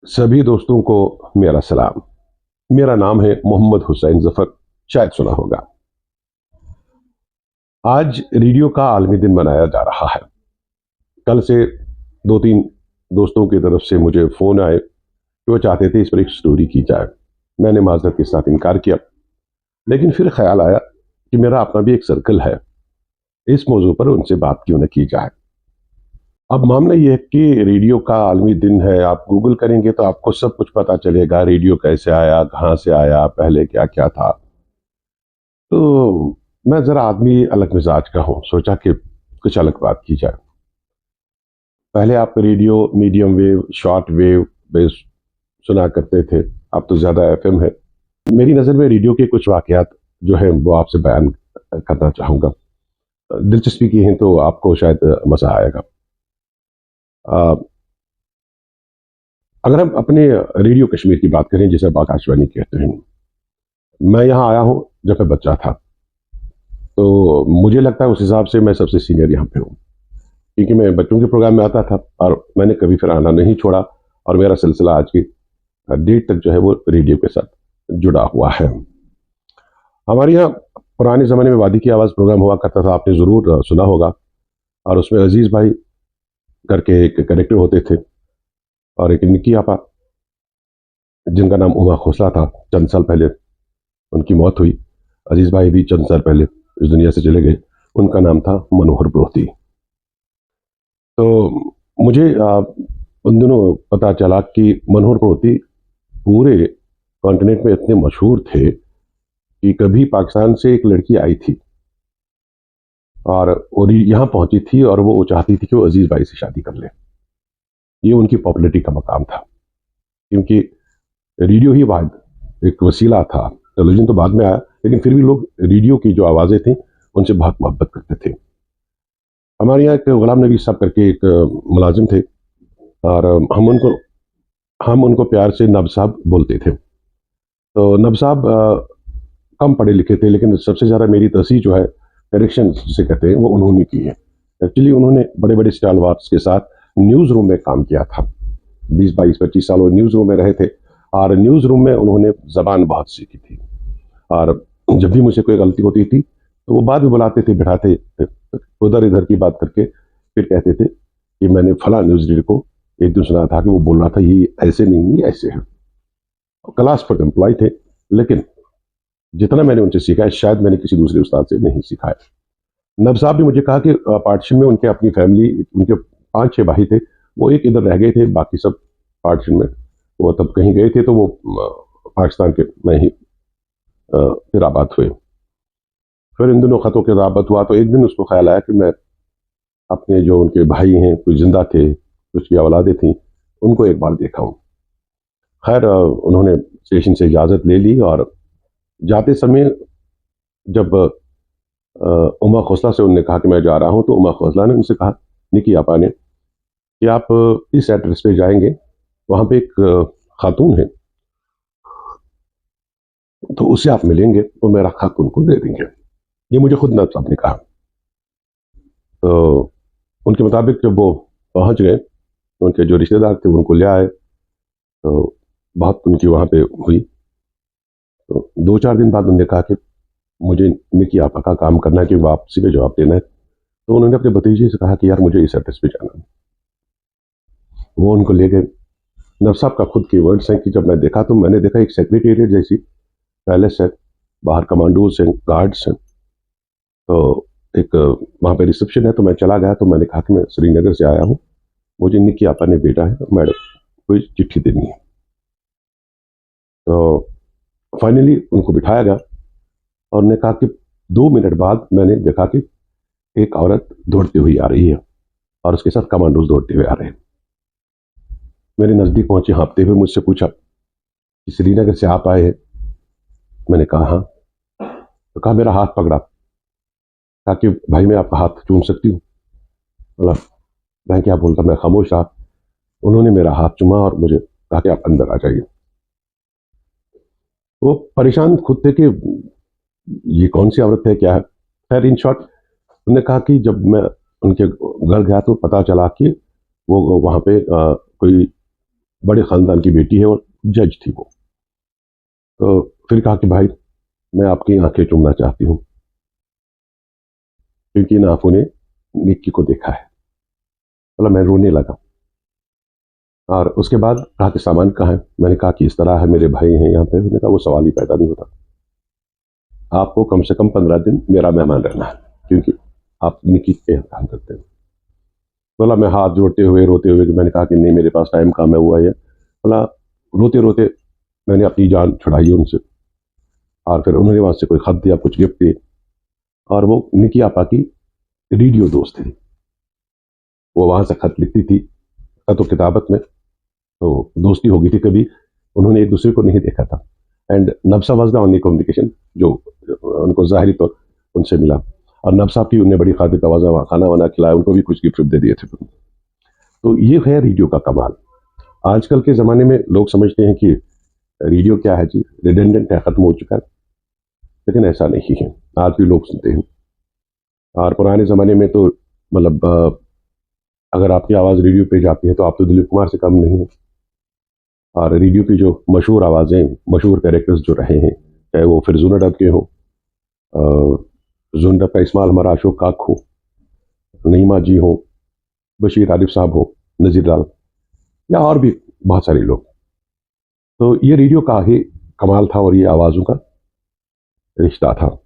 सभी दोस्तों को मेरा सलाम। मेरा नाम है मोहम्मद हुसैन जफर, शायद सुना होगा। आज रेडियो का आलमी दिन मनाया जा रहा है। कल से दो तीन दोस्तों की तरफ से मुझे फ़ोन आए कि वो चाहते थे इस पर एक स्टोरी की जाए। मैंने माजरत के साथ इनकार किया, लेकिन फिर ख्याल आया कि मेरा अपना भी एक सर्कल है, इस मौजू पर उनसे बात क्यों न की जाए। अब मामला ये है कि रेडियो का आलमी दिन है। आप गूगल करेंगे तो आपको सब कुछ पता चलेगा, रेडियो कैसे आया, कहाँ से आया, पहले क्या क्या था। तो मैं ज़रा आदमी अलग मिजाज का हूँ, सोचा कि कुछ अलग बात की जाए। पहले आप radio medium wave, short wave पे सुना करते थे, अब तो ज़्यादा एफएम है। मेरी नज़र में रेडियो के कुछ वाकयात जो है वो आपसे बयान करना चाहूँगा। दिलचस्पी की हैं तो आपको शायद मज़ा आएगा। अ, अगर हम अपने रेडियो कश्मीर की बात करें, जिसे आप आकाशवाणी कहते हैं, मैं यहाँ आया हूँ जब मैं बच्चा था। तो मुझे लगता है उस हिसाब से मैं सबसे सीनियर यहाँ पे हूँ, क्योंकि मैं बच्चों के प्रोग्राम में आता था और मैंने कभी फिर आना नहीं छोड़ा। और मेरा सिलसिला आज की डेट तक जो है वो रेडियो के साथ जुड़ा हुआ है। हमारे यहाँ पुराने ज़माने में वादी की आवाज़ प्रोग्राम हुआ करता था, आपने ज़रूर सुना होगा। और उसमें अजीज़ भाई करके एक कैरेक्टर होते थे, और एक निक्की आपा जिनका नाम उमा खोसला था। चंद साल पहले उनकी मौत हुई। अजीज़ भाई भी चंद साल पहले इस दुनिया से चले गए। उनका नाम था मनोहर ब्रोहती। तो मुझे उन दिनों पता चला कि मनोहर ब्रोहती पूरे कॉन्टिनेंट में इतने मशहूर थे कि कभी पाकिस्तान से एक लड़की आई थी और वो यहाँ पहुंची थी, और वो चाहती थी कि वो अजीज भाई से शादी कर ले। ये उनकी पॉपुलैरिटी का मकाम था, क्योंकि रेडियो ही वाद एक वसीला था। टेलीविजन तो बाद में आया, लेकिन फिर भी लोग रेडियो की जो आवाज़ें थी उनसे बहुत मोहब्बत करते थे। हमारे यहाँ एक गुलाम नबी साहब करके एक मुलाजिम थे, और हम उनको प्यार से नब साहब बोलते थे। तो नब साहब कम पढ़े लिखे थे, लेकिन सबसे ज़्यादा मेरी तसी जो है करेक्शन जिसे कहते हैं वो उन्होंने की है। एक्चुअली उन्होंने बड़े बड़े स्टार वार्स के साथ न्यूज़ रूम में काम किया था। 20 22 25 साल वो न्यूज़ रूम में रहे थे, और न्यूज़ रूम में उन्होंने ज़बान बहुत सीखी थी। और जब भी मुझे कोई गलती होती थी तो वो बाद में बुलाते थे, बिठाते थे, उधर इधर की बात करके फिर कहते थे कि मैंने फला न्यूज़ रीडर को एक दिन सुना था कि वो बोल रहा था ये ऐसे नहीं, ये ऐसे है। क्लास पर एम्प्लॉय थे, लेकिन जितना मैंने उनसे सीखा है शायद मैंने किसी दूसरे उस्ताद से नहीं सीखा है। नब साहब ने मुझे कहा कि पार्टीशन में उनके अपनी फैमिली, उनके 5 6 भाई थे, वो एक इधर रह गए थे, बाकी सब पार्टीशन में वो तब कहीं गए थे, तो वो पाकिस्तान के में ही फिर आबाद हुए। फिर इन दिनों ख़तों के ज़ाबत हुआ, तो एक दिन उसको ख्याल आया कि मैं अपने जो उनके भाई हैं, कुछ ज़िंदा थे, कुछ की औलादें थीं, उनको एक बार देखा हूँ। खैर उन्होंने स्टेशन से इजाज़त ले ली, और जाते समय जब उमा खोसला से उन्होंने कहा कि मैं जा रहा हूँ, तो उमा खोसला ने उनसे कहा, निकी आपा ने, कि आप इस एड्रेस पे जाएंगे, वहाँ पे एक खातून है, तो उससे आप मिलेंगे, तो मेरा खत उनको दे देंगे। ये मुझे खुद नब साहब ने कहा। तो उनके मुताबिक जब वो पहुँच गए, उनके जो रिश्तेदार थे उनको ले आए, तो बात उनकी वहाँ पे हुई। तो 2 4 दिन बाद उन्होंने कहा कि मुझे निकी आपा का काम करना है, कि वापसी पे जवाब देना है। तो उन्होंने अपने भतीजे से कहा कि यार मुझे इस एड्रेस पे जाना है। वो उनको ले गए। नब साहब का खुद की वर्ड्स हैं कि जब मैं देखा तो मैंने देखा एक सेक्रेटेरिएट जैसी पैलेस है, बाहर कमांडोज हैं, गार्ड्स हैं। तो एक वहाँ पे रिसेप्शन है, तो मैं चला गया, तो मैंने कहा कि मैं श्रीनगर से आया हूँ, मुझे निकी आपा ने भेजा है, मैडम कोई चिट्ठी देनी है। तो फाइनली उनको बिठाया गया, और उन्होंने कहा कि 2 मिनट बाद मैंने देखा कि एक औरत दौड़ती हुई आ रही है, और उसके साथ कमांडोज दौड़ते हुए आ रहे हैं। मेरे नज़दीक पहुंचे, हाँपते हुए मुझसे पूछा कि श्रीनगर से आप आए हैं? मैंने कहा हाँ। तो कहा मेरा हाथ पकड़ा, कहा कि भाई मैं आपका हाथ चूम सकती हूँ? बोला मैं क्या बोलता, मैं खामोश रहा। उन्होंने मेरा हाथ चूमा और मुझे कहा कि आप अंदर आ जाइए। वो परेशान खुद थे कि ये कौन सी औरत है, क्या है। खैर इन शॉर्ट उन्होंने कहा कि जब मैं उनके घर गया तो पता चला कि वो वहाँ पे कोई बड़े ख़ानदान की बेटी है और जज थी वो। तो फिर कहा कि भाई मैं आपकी आंखें चूमना चाहती हूँ, क्योंकि इन आंखों ने निक्की को देखा है। बोला, मैं रोने लगा। और उसके बाद कहा कि सामान कहाँ है? मैंने कहा कि इस तरह है, मेरे भाई हैं यहाँ पे। उन्होंने कहा वो सवाल ही पैदा नहीं होता, आपको कम से कम 15 दिन मेरा मेहमान रहना है, क्योंकि आप निकी के यहाँ काम करते हैं। बोला, मैं हाथ जोड़ते हुए रोते हुए, मैंने कहा कि नहीं मेरे पास टाइम कम है, हुआ है। बोला, रोते रोते मैंने अपनी जान छुड़ाई उनसे, और फिर उन्होंने वहां से कोई खत दिया, कुछ गिफ्ट दिए। और वो निकी आपा की रेडियो दोस्त थी, वो वहां से खत लिखती थी, खत और किताबत में तो दोस्ती हो गई थी। कभी उन्होंने एक दूसरे को नहीं देखा था। And Nabsa was the only communication जो उनको जाहिरी तौर उनसे मिला। और नब साहब की उन्हें बड़ी खातिर तवाज़ा खाना वाना खिलाया, उनको भी कुछ गिफ्ट दे दिए थे। तो ये है रेडियो का कमाल। आजकल के ज़माने में लोग समझते हैं कि रेडियो क्या है जी, रिडेंडेंट है, ख़त्म हो चुका है, लेकिन ऐसा नहीं है। आज भी लोग सुनते हैं। और पुराने ज़माने में तो मतलब अगर आपकी आवाज़ रेडियो पे जाती है तो आप तो दिलीप कुमार से कम नहीं है। और रेडियो की जो मशहूर आवाज़ें, मशहूर कैरेक्टर्स जो रहे हैं, चाहे वो फिर जून डब के हों, जून डब का इस्माल हमारा अशोक काक हो, नईमा जी हो, बशीर आरिफ साहब हो, नज़ीर लाल, या और भी बहुत सारे लोग। तो ये रेडियो का ही कमाल था और ये आवाज़ों का रिश्ता था।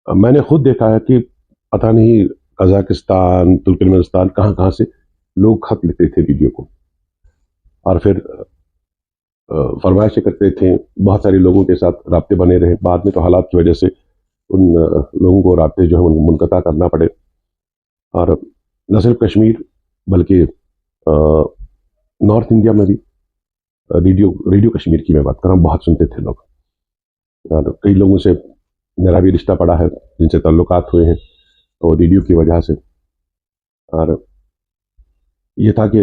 मैंने खुद देखा है कि पता नहीं कजाकिस्तान, तुर्कमेनिस्तान, कहाँ कहाँ से लोग खत लिखते थे रेडियो को, और फिर फरमाइशें करते थे। बहुत सारे लोगों के साथ राब्ते बने रहे। बाद में तो हालात की वजह से उन लोगों को राब्ते जो है उनको मुनक़ता करना पड़े। और न सिर्फ कश्मीर बल्कि नॉर्थ इंडिया में भी रेडियो रेडियो कश्मीर की मैं बात कर रहा हूँ, बहुत सुनते थे लोग। और कई लोगों से मेरा भी रिश्ता पड़ा है, जिनसे ताल्लुकात हुए हैं तो रेडियो की वजह से। और ये था कि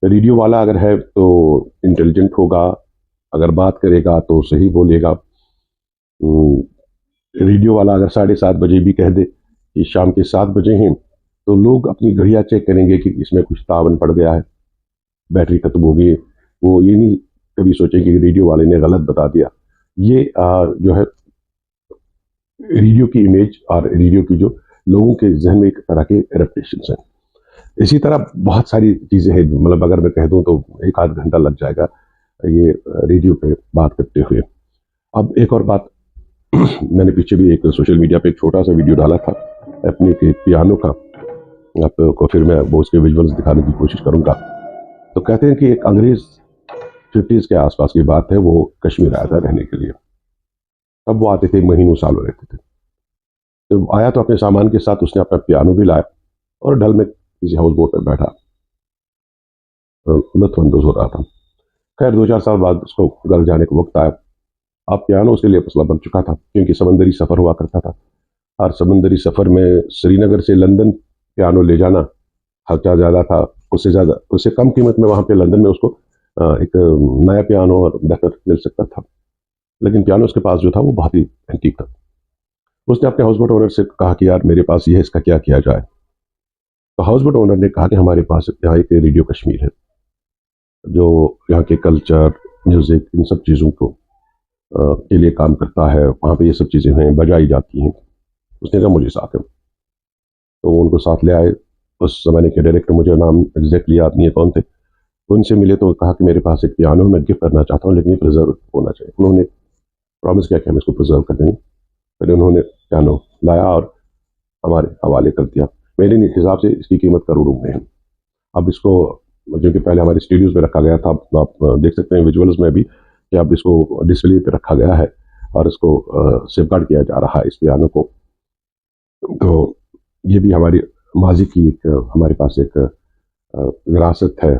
रेडियो वाला अगर है तो इंटेलिजेंट होगा, अगर बात करेगा तो सही बोलेगा। रेडियो वाला अगर 7:30 बजे भी कह दे कि शाम के 7 बजे हैं, तो लोग अपनी घड़ियाँ चेक करेंगे कि इसमें कुछ तावन पड़ गया है, बैटरी खत्म हो गई। वो ये नहीं कभी सोचेंगे कि रेडियो वाले ने गलत बता दिया। ये जो है रेडियो की इमेज और रेडियो की जो लोगों के जहन में एक तरह के रेपुटेशन है। इसी तरह बहुत सारी चीज़ें हैं, मतलब अगर मैं कह दूं तो 1 आध घंटा लग जाएगा ये रेडियो पे बात करते हुए। अब एक और बात, मैंने पीछे भी एक सोशल मीडिया पे एक छोटा सा वीडियो डाला था अपने के पियानो का, आपको फिर मैं वो उसके विजुअल्स दिखाने की कोशिश करूंगा। तो कहते हैं कि एक अंग्रेज 50s के आसपास की बात है, वो कश्मीर आया था रहने के लिए। तब वो आते थे, महीनों सालों रहते थे। तो आया तो अपने सामान के साथ उसने अपना पियानो भी लाया और डल में किसी हाउस बोट पर बैठा लुत्फानंदोज हो रहा था। खैर 2-4 साल बाद उसको घर जाने का वक्त आया। अब पियानो उसके लिए मसला बन चुका था, क्योंकि समंदरी सफ़र हुआ करता था। और समंदरी सफ़र में श्रीनगर से लंदन पियानो ले जाना खर्चा ज़्यादा था। उससे ज़्यादा, उससे कम कीमत में वहाँ पे लंदन में उसको एक नया पियानो और बेहतर मिल सकता था। लेकिन पियानो उसके पास जो था वो बहुत ही एंटीक था। उसने अपने हाउस बोट ओनर से कहा कि यार मेरे पास ये है, इसका क्या किया जाए। तो हाउस बोट ओनर ने कहा कि हमारे पास यहाँ एक रेडियो कश्मीर है, जो यहाँ के कल्चर, म्यूज़िक, इन सब चीज़ों को के लिए काम करता है। वहाँ पे ये सब चीज़ें हैं, बजाई जाती हैं। उसने कहा मुझे साथ है, तो वो उनको साथ ले आए। उस ज़माने के डायरेक्टर, मुझे नाम एग्जैक्टली याद नहीं है कौन थे, उनसे मिले तो कहा कि मेरे पास एक पियानो मैं गिफ्ट करना चाहता हूँ, लेकिन ये प्रिजर्व होना चाहिए। उन्होंने प्रॉमिस किया कि हम इसको प्रिजर्व कर देंगे। फिर उन्होंने पियानो लाया और हमारे हवाले कर दिया। मेरे हिसाब से इसकी कीमत करोड़ों में है। अब इसको, जो कि पहले हमारे स्टूडियोज़ में रखा गया था, आप देख सकते हैं विजुअल्स में भी कि अब इसको डिस्प्ले पे रखा गया है और इसको सेफगार्ड किया जा रहा है इस पियानो को। तो ये भी हमारी माजी की एक हमारे पास एक विरासत है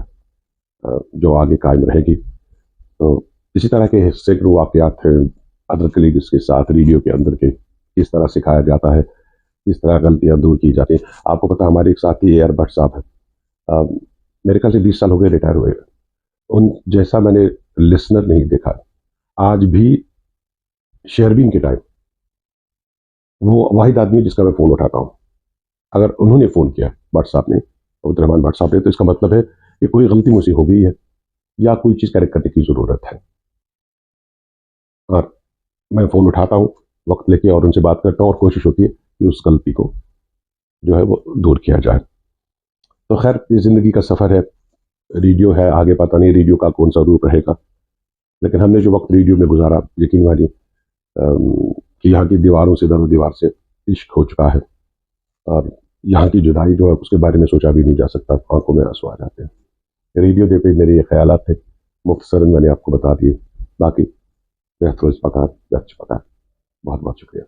जो आगे कायम रहेगी। तो इसी तरह के सैकड़ों वाक़यात हैं अदर कलीग्स के साथ रेडियो के अंदर के, किस तरह सिखाया जाता है, किस तरह गलतियाँ दूर की जाती हैं। आपको पता है हमारे एक साथी एयर भट्ट साहब हैं, अ, मेरे ख्याल से 20 साल हो गए रिटायर हुए। उन जैसा मैंने लिसनर नहीं देखा। आज भी शेयरबीन के टाइम वो वाहिद आदमी है जिसका मैं फ़ोन उठाता हूँ। अगर उन्होंने फ़ोन किया, भट्ट साहब ने, अब्दुल रहमान भट्ट साहब ने, तो इसका मतलब है कि कोई गलती मुझसे हो गई है। या कोई चीज़ करेक्ट करने की ज़रूरत है। और मैं फ़ोन उठाता हूँ वक्त लेके और उनसे बात करता हूँ और कोशिश होती है कि उस गलती को जो है वो दूर किया जाए। तो खैर ये ज़िंदगी का सफ़र है, रेडियो है, आगे पता नहीं रेडियो का कौन सा रूप रहेगा, लेकिन हमने जो वक्त रेडियो में गुजारा, यकीन मानिए कि यहाँ की दीवारों से, दरों दीवार से इश्क हो चुका है। और यहाँ की जुदाई जो है उसके बारे में सोचा भी नहीं जा सकता, आंखों में आंसू आ जाते हैं। रेडियो डे पे मेरे ये ख्यालात थे, मुख्तसरन मैंने आपको बता दिए। बाकी बेहतर पता, बहुत बहुत शुक्रिया।